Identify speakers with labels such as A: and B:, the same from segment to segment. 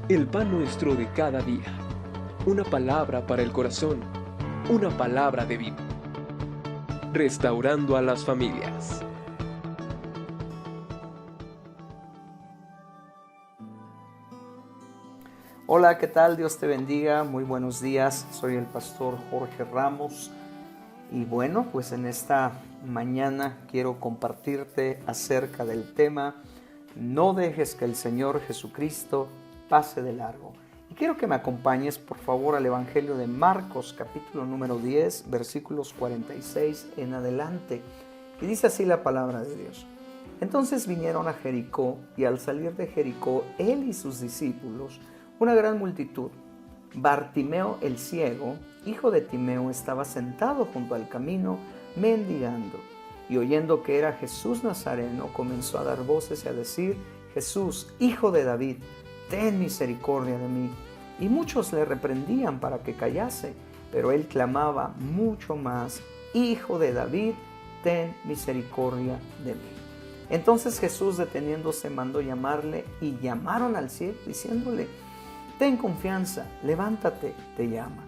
A: El pan nuestro de cada día. Una palabra para el corazón. Una palabra de vida. Restaurando a las familias.
B: Hola, ¿qué tal? Dios te bendiga. Muy buenos días. Soy el pastor Jorge Ramos. Y bueno, pues en esta mañana quiero compartirte acerca del tema No dejes que el Señor Jesucristo pase de largo. Y quiero que me acompañes, por favor, al Evangelio de Marcos, capítulo número 10, versículos 46 en adelante. Y dice así la palabra de Dios. Entonces vinieron a Jericó, y al salir de Jericó, él y sus discípulos, una gran multitud. Bartimeo el ciego, hijo de Timeo, estaba sentado junto al camino, mendigando. Y oyendo que era Jesús Nazareno, comenzó a dar voces y a decir: Jesús, hijo de David, ten misericordia de mí. Y muchos le reprendían para que callase, pero él clamaba mucho más: Hijo de David, ten misericordia de mí. Entonces Jesús, deteniéndose, mandó llamarle, y llamaron al ciego, diciéndole: Ten confianza, levántate, te llama.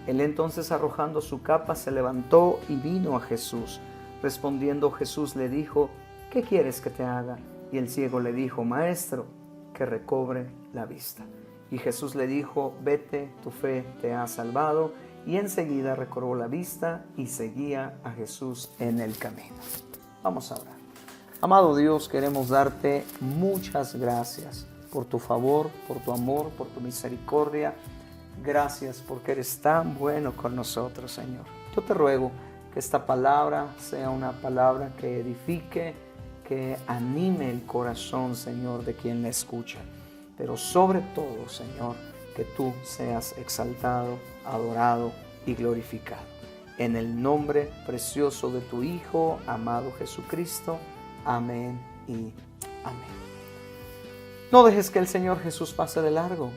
B: Él entonces, arrojando su capa, se levantó y vino a Jesús. Respondiendo Jesús le dijo: ¿Qué quieres que te haga? Y el ciego le dijo: Maestro, que recobre la vista. Y Jesús le dijo: Vete, tu fe te ha salvado. Y enseguida recobró la vista y seguía a Jesús en el camino. Vamos a orar. Amado Dios, queremos darte muchas gracias por tu favor, por tu amor, por tu misericordia. Gracias porque eres tan bueno con nosotros, Señor. Yo te ruego que esta palabra sea una palabra que edifique, que anime el corazón, Señor, de quien la escucha. Pero sobre todo, Señor, que tú seas exaltado, adorado y glorificado. En el nombre precioso de tu Hijo, amado Jesucristo. Amén y amén. No dejes que el Señor Jesús pase de largo.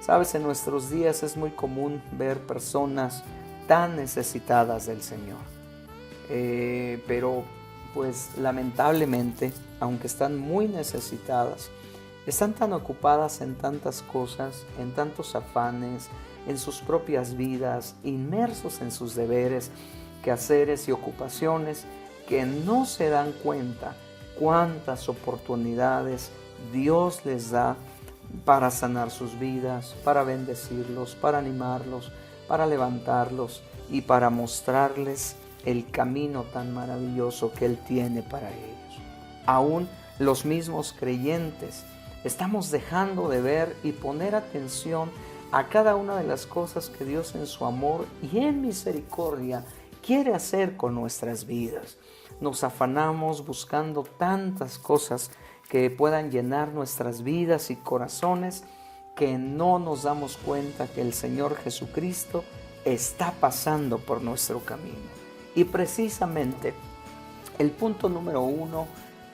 B: Sabes, en nuestros días es muy común ver personas tan necesitadas del Señor. Pero pues lamentablemente, aunque están muy necesitadas, están tan ocupadas en tantas cosas, en tantos afanes, en sus propias vidas, inmersos en sus deberes, quehaceres y ocupaciones, que no se dan cuenta cuántas oportunidades Dios les da para sanar sus vidas, para bendecirlos, para animarlos, para levantarlos y para mostrarles el camino tan maravilloso que Él tiene para ellos. Aún los mismos creyentes estamos dejando de ver y poner atención a cada una de las cosas que Dios, en su amor y en misericordia, quiere hacer con nuestras vidas. Nos afanamos buscando tantas cosas que puedan llenar nuestras vidas y corazones, que no nos damos cuenta que el Señor Jesucristo está pasando por nuestro camino. Y precisamente el punto número 1,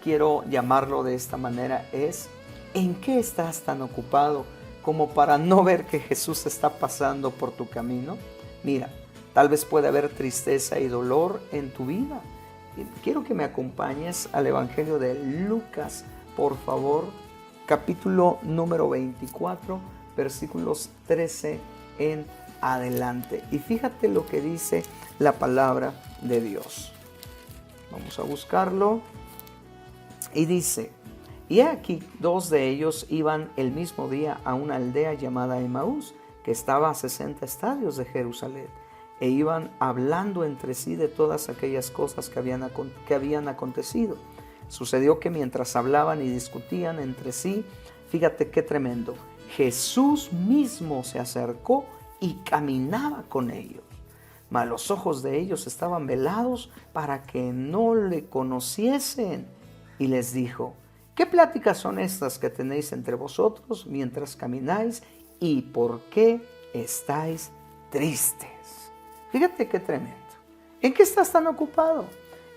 B: quiero llamarlo de esta manera, es: ¿en qué estás tan ocupado como para no ver que Jesús está pasando por tu camino? Mira, tal vez puede haber tristeza y dolor en tu vida. Quiero que me acompañes al Evangelio de Lucas, por favor, capítulo número 24, versículos 13 en adelante. Y fíjate lo que dice la palabra de Dios. Vamos a buscarlo. Y dice: Y aquí 2 de ellos iban el mismo día a una aldea llamada Emaús, que estaba a 60 estadios de Jerusalén, e iban hablando entre sí de todas aquellas cosas que habían acontecido. Sucedió que mientras hablaban y discutían entre sí, fíjate qué tremendo, Jesús mismo se acercó y caminaba con ellos. Mas los ojos de ellos estaban velados para que no le conociesen. Y les dijo: ¿Qué pláticas son estas que tenéis entre vosotros mientras camináis? ¿Y por qué estáis tristes? Fíjate qué tremendo. ¿En qué estás tan ocupado?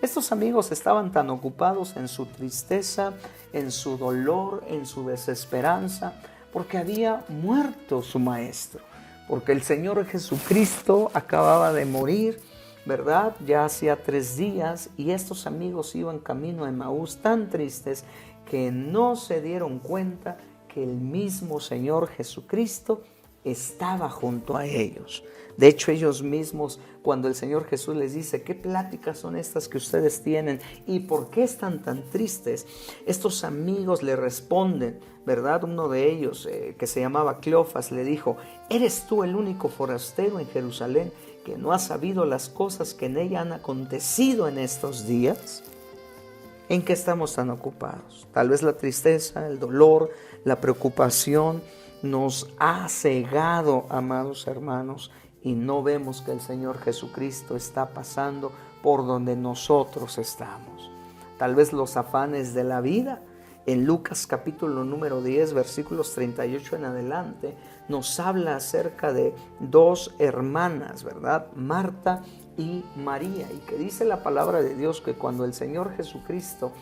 B: Estos amigos estaban tan ocupados en su tristeza, en su dolor, en su desesperanza, porque había muerto su maestro, porque el Señor Jesucristo acababa de morir, ¿verdad? Ya hacía 3 días, y estos amigos iban camino a Emaús tan tristes que no se dieron cuenta que el mismo Señor Jesucristo estaba junto a ellos. De hecho, ellos mismos, cuando el Señor Jesús les dice, ¿qué pláticas son estas que ustedes tienen? ¿Y por qué están tan tristes? Estos amigos le responden, ¿verdad? Uno de ellos, que se llamaba Cleofas, le dijo, ¿eres tú el único forastero en Jerusalén que no ha sabido las cosas que en ella han acontecido en estos días? ¿En qué estamos tan ocupados? Tal vez la tristeza, el dolor, la preocupación nos ha cegado, amados hermanos, y no vemos que el Señor Jesucristo está pasando por donde nosotros estamos. Tal vez los afanes de la vida. En Lucas capítulo número 10, versículos 38 en adelante, nos habla acerca de dos hermanas, ¿verdad? Marta y María, y que dice la palabra de Dios que cuando el Señor Jesucristo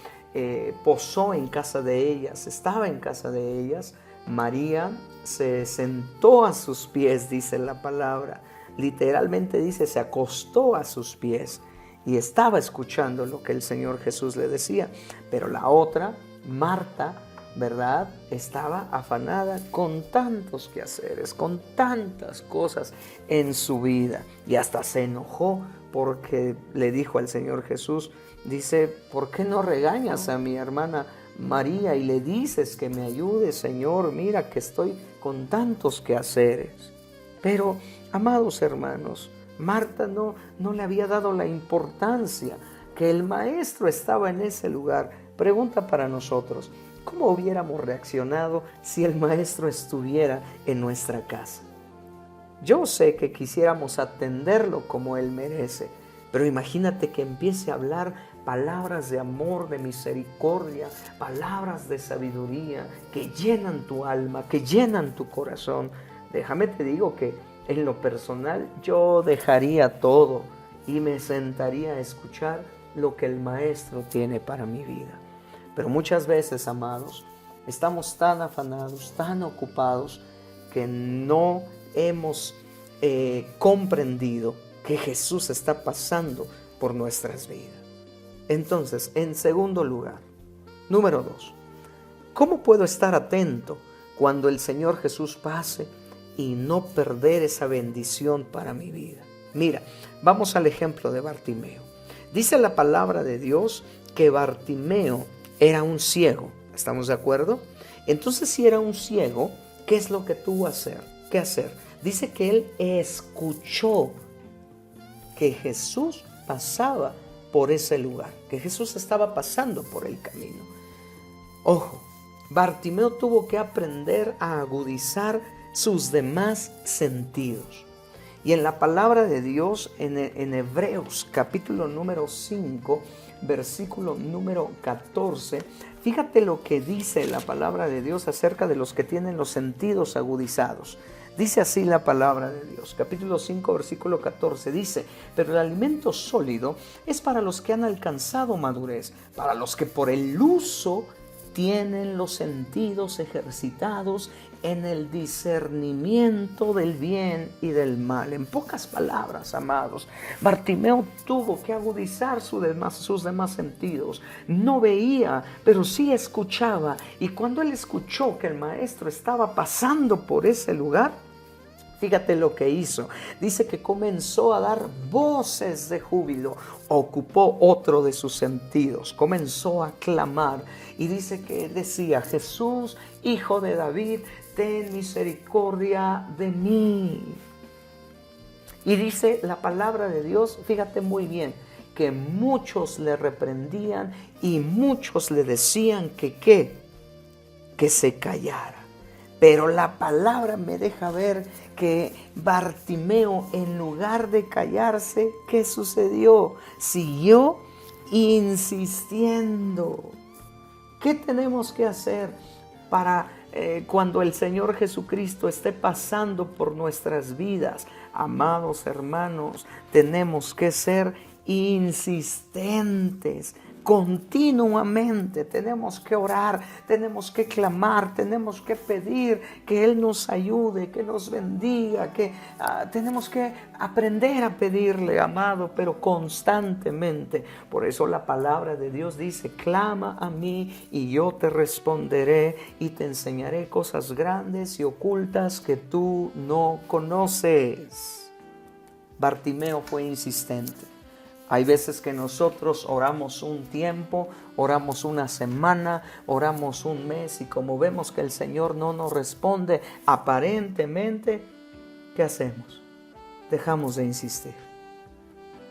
B: posó en casa de ellas, estaba en casa de ellas, María se sentó a sus pies, dice la palabra. Literalmente dice, se acostó a sus pies y estaba escuchando lo que el Señor Jesús le decía. Pero la otra, Marta, ¿verdad? Estaba afanada con tantos quehaceres, con tantas cosas en su vida. Y hasta se enojó porque le dijo al Señor Jesús, dice, ¿por qué no regañas a mi hermana María y le dices que me ayude, Señor? Mira que estoy con tantos quehaceres. Pero, amados hermanos, Marta no le había dado la importancia que el maestro estaba en ese lugar. Pregunta para nosotros, ¿cómo hubiéramos reaccionado si el maestro estuviera en nuestra casa? Yo sé que quisiéramos atenderlo como él merece, pero imagínate que empiece a hablar palabras de amor, de misericordia, palabras de sabiduría que llenan tu alma, que llenan tu corazón. Déjame te digo que en lo personal yo dejaría todo y me sentaría a escuchar lo que el maestro tiene para mi vida. Pero muchas veces, amados, estamos tan afanados, tan ocupados, que no hemos comprendido que Jesús está pasando por nuestras vidas. Entonces, en segundo lugar, número 2, ¿cómo puedo estar atento cuando el Señor Jesús pase y no perder esa bendición para mi vida? Mira, vamos al ejemplo de Bartimeo. Dice la palabra de Dios que Bartimeo era un ciego. ¿Estamos de acuerdo? Entonces, si era un ciego, ¿qué es lo que tuvo que hacer? Dice que él escuchó que Jesús pasaba por ese lugar, que Jesús estaba pasando por el camino. Ojo, Bartimeo tuvo que aprender a agudizar sus demás sentidos. Y en la palabra de Dios, en Hebreos capítulo número 5, versículo número 14, fíjate lo que dice la palabra de Dios acerca de los que tienen los sentidos agudizados. Dice así la palabra de Dios, capítulo 5, versículo 14, dice, pero el alimento sólido es para los que han alcanzado madurez, para los que por el uso tienen los sentidos ejercitados en el discernimiento del bien y del mal. En pocas palabras, amados, Bartimeo tuvo que agudizar sus demás sentidos. No veía, pero sí escuchaba. Y cuando él escuchó que el maestro estaba pasando por ese lugar, fíjate lo que hizo. Dice que comenzó a dar voces de júbilo. Ocupó otro de sus sentidos. Comenzó a clamar. Y dice que decía, Jesús, Hijo de David, ten misericordia de mí. Y dice la palabra de Dios, fíjate muy bien, que muchos le reprendían y muchos le decían que se callara. Pero la palabra me deja ver que Bartimeo, en lugar de callarse, ¿qué sucedió? Siguió insistiendo. ¿Qué tenemos que hacer para cuando el Señor Jesucristo esté pasando por nuestras vidas? Amados hermanos, tenemos que ser insistentes, continuamente tenemos que orar, tenemos que clamar, tenemos que pedir que Él nos ayude, que nos bendiga, que tenemos que aprender a pedirle, amado, pero constantemente. Por eso la palabra de Dios dice: clama a mí y yo te responderé y te enseñaré cosas grandes y ocultas que tú no conoces. Bartimeo fue insistente. Hay veces que nosotros oramos un tiempo, oramos una semana, oramos un mes, y como vemos que el Señor no nos responde aparentemente, ¿qué hacemos? Dejamos de insistir.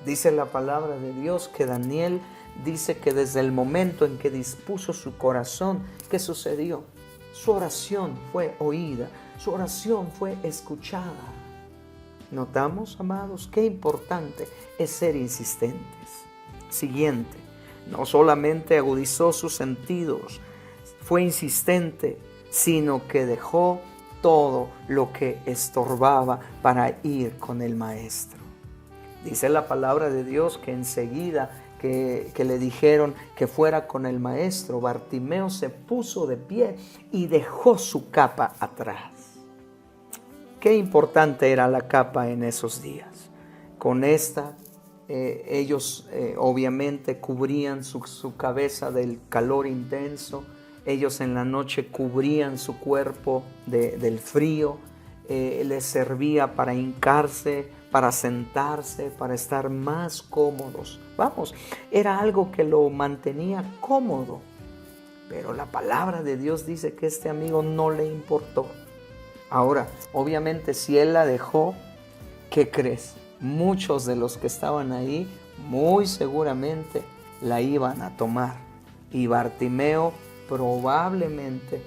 B: Dice la palabra de Dios que Daniel dice que desde el momento en que dispuso su corazón, ¿qué sucedió? Su oración fue oída, su oración fue escuchada. ¿Notamos, amados? Qué importante es ser insistentes. Siguiente, no solamente agudizó sus sentidos, fue insistente, sino que dejó todo lo que estorbaba para ir con el maestro. Dice la palabra de Dios que enseguida que le dijeron que fuera con el maestro, Bartimeo se puso de pie y dejó su capa atrás. Qué importante era la capa en esos días. Con esta ellos obviamente cubrían su cabeza del calor intenso. Ellos en la noche cubrían su cuerpo del frío. Les servía para hincarse, para sentarse, para estar más cómodos. Vamos, era algo que lo mantenía cómodo. Pero la palabra de Dios dice que este amigo no le importó. Ahora, obviamente, si él la dejó, ¿qué crees? Muchos de los que estaban ahí muy seguramente la iban a tomar. Y Bartimeo probablemente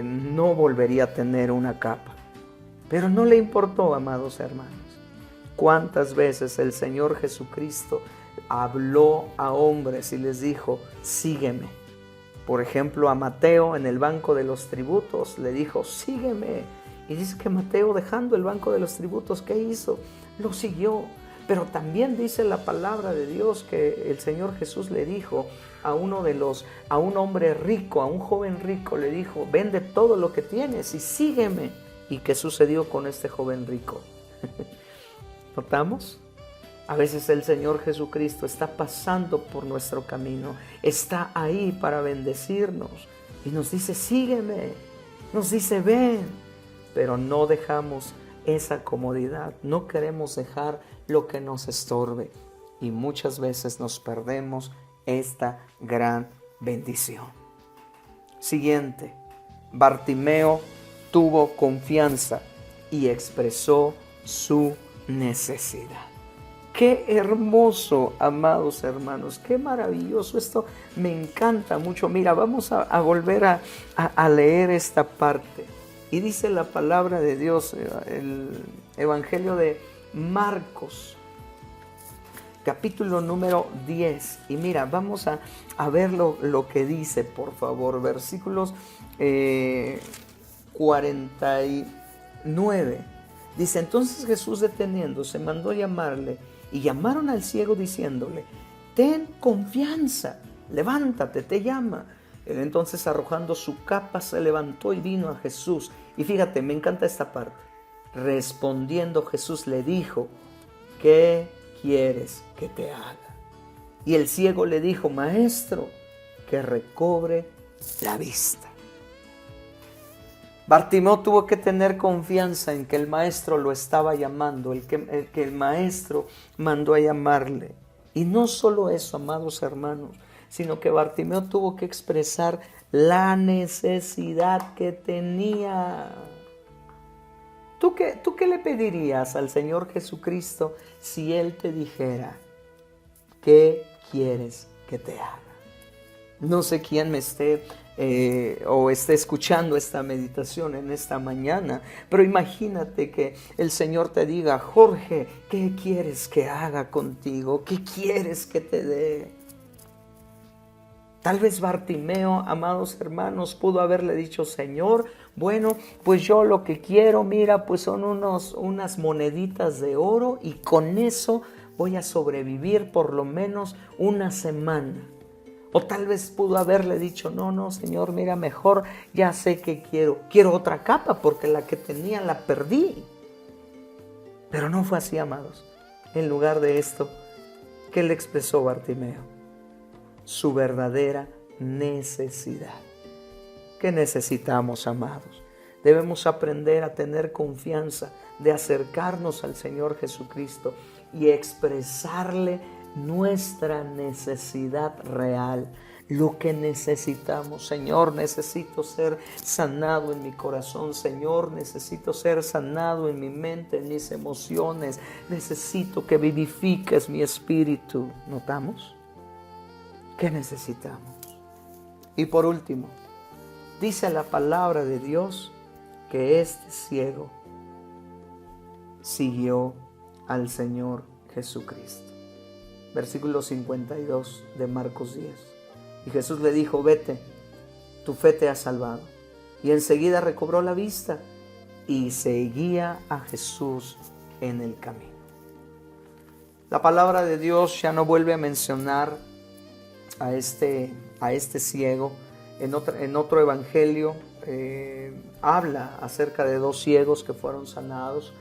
B: no volvería a tener una capa. Pero no le importó, amados hermanos. ¿Cuántas veces el Señor Jesucristo habló a hombres y les dijo: sígueme? Por ejemplo, a Mateo en el banco de los tributos le dijo: sígueme. Y dice que Mateo, dejando el banco de los tributos, ¿qué hizo? Lo siguió. Pero también dice la palabra de Dios que el Señor Jesús le dijo a un hombre rico, a un joven rico, le dijo: vende todo lo que tienes y sígueme. ¿Y qué sucedió con este joven rico? ¿Notamos? A veces el Señor Jesucristo está pasando por nuestro camino, está ahí para bendecirnos y nos dice: sígueme, nos dice: ven, pero no dejamos esa comodidad, no queremos dejar lo que nos estorbe y muchas veces nos perdemos esta gran bendición. Siguiente, Bartimeo tuvo confianza y expresó su necesidad. Qué hermoso, amados hermanos, qué maravilloso, esto me encanta mucho. Mira, vamos a volver a leer esta parte. Y dice la palabra de Dios, el Evangelio de Marcos, capítulo número 10. Y mira, vamos a ver lo que dice, por favor, versículos 49. Dice: entonces Jesús, deteniéndose, mandó llamarle, y llamaron al ciego diciéndole: ten confianza, levántate, te llama. Él entonces, arrojando su capa, se levantó y vino a Jesús. Y fíjate, me encanta esta parte. Respondiendo Jesús le dijo: ¿qué quieres que te haga? Y el ciego le dijo: maestro, que recobre la vista. Bartimeo tuvo que tener confianza en que el maestro lo estaba llamando, que el maestro mandó a llamarle. Y no solo eso, amados hermanos, sino que Bartimeo tuvo que expresar la necesidad que tenía. ¿Tú qué le pedirías al Señor Jesucristo si Él te dijera: ¿qué quieres que te haga? No sé quién me esté escuchando esta meditación en esta mañana, pero imagínate que el Señor te diga: Jorge, ¿qué quieres que haga contigo? ¿Qué quieres que te dé? Tal vez Bartimeo, amados hermanos, pudo haberle dicho: Señor, bueno, pues yo lo que quiero, mira, pues son unas moneditas de oro, y con eso voy a sobrevivir por lo menos una semana. O tal vez pudo haberle dicho, no, Señor, mira, mejor ya sé que quiero otra capa porque la que tenía la perdí. Pero no fue así, amados. En lugar de esto, ¿qué le expresó Bartimeo? Su verdadera necesidad. ¿Qué necesitamos, amados? Debemos aprender a tener confianza de acercarnos al Señor Jesucristo y expresarle nuestra necesidad real, lo que necesitamos. Señor, necesito ser sanado en mi corazón. Señor, necesito ser sanado en mi mente, en mis emociones. Necesito que vivifiques mi espíritu. ¿Notamos? ¿Qué necesitamos? Y por último, dice la palabra de Dios que este ciego siguió al Señor Jesucristo. Versículo 52 de Marcos 10. Y Jesús le dijo, vete, tu fe te ha salvado. Y enseguida recobró la vista y seguía a Jesús en el camino. La palabra de Dios ya no vuelve a mencionar a este ciego. En otro evangelio habla acerca de 2 ciegos que fueron sanados,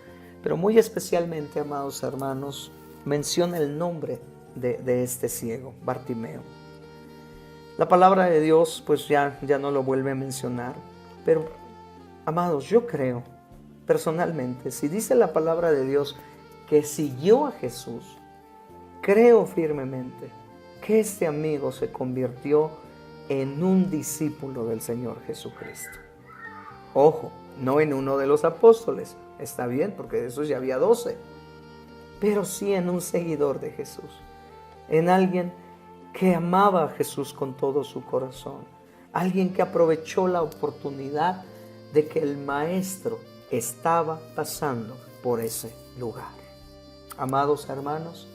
B: pero muy especialmente, amados hermanos, menciona el nombre de este ciego, Bartimeo. La palabra de Dios pues ya no lo vuelve a mencionar, pero amados, yo creo personalmente, si dice la palabra de Dios que siguió a Jesús, creo firmemente que este amigo se convirtió en un discípulo del Señor Jesucristo. Ojo, no en uno de los apóstoles, está bien, porque de esos ya había 12, pero sí en un seguidor de Jesús, en alguien que amaba a Jesús con todo su corazón, alguien que aprovechó la oportunidad de que el Maestro estaba pasando por ese lugar. Amados hermanos,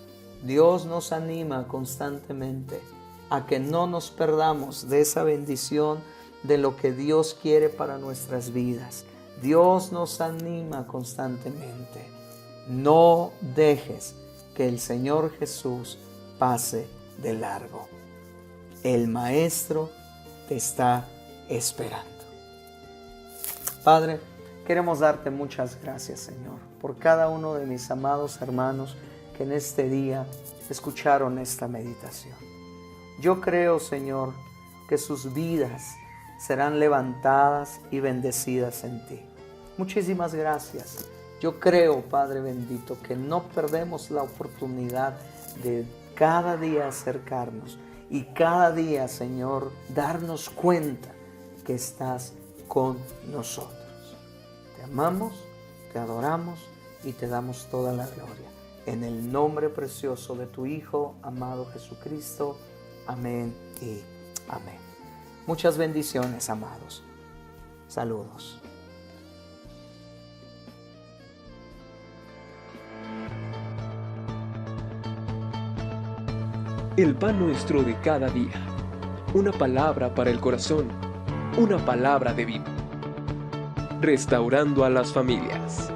B: Dios nos anima constantemente a que no nos perdamos de esa bendición de lo que Dios quiere para nuestras vidas. Dios nos anima constantemente. No dejes que el Señor Jesús pase de largo. El Maestro te está esperando. Padre, queremos darte muchas gracias, Señor, por cada uno de mis amados hermanos que en este día escucharon esta meditación. Yo creo, Señor, que sus vidas serán levantadas y bendecidas en ti. Muchísimas gracias. Yo creo, Padre bendito, que no perdemos la oportunidad de cada día acercarnos y cada día, Señor, darnos cuenta que estás con nosotros. Te amamos, te adoramos y te damos toda la gloria. En el nombre precioso de tu Hijo, amado Jesucristo. Amén y amén. Muchas bendiciones, amados. Saludos.
A: El pan nuestro de cada día. Una palabra para el corazón. Una palabra de vida. Restaurando a las familias.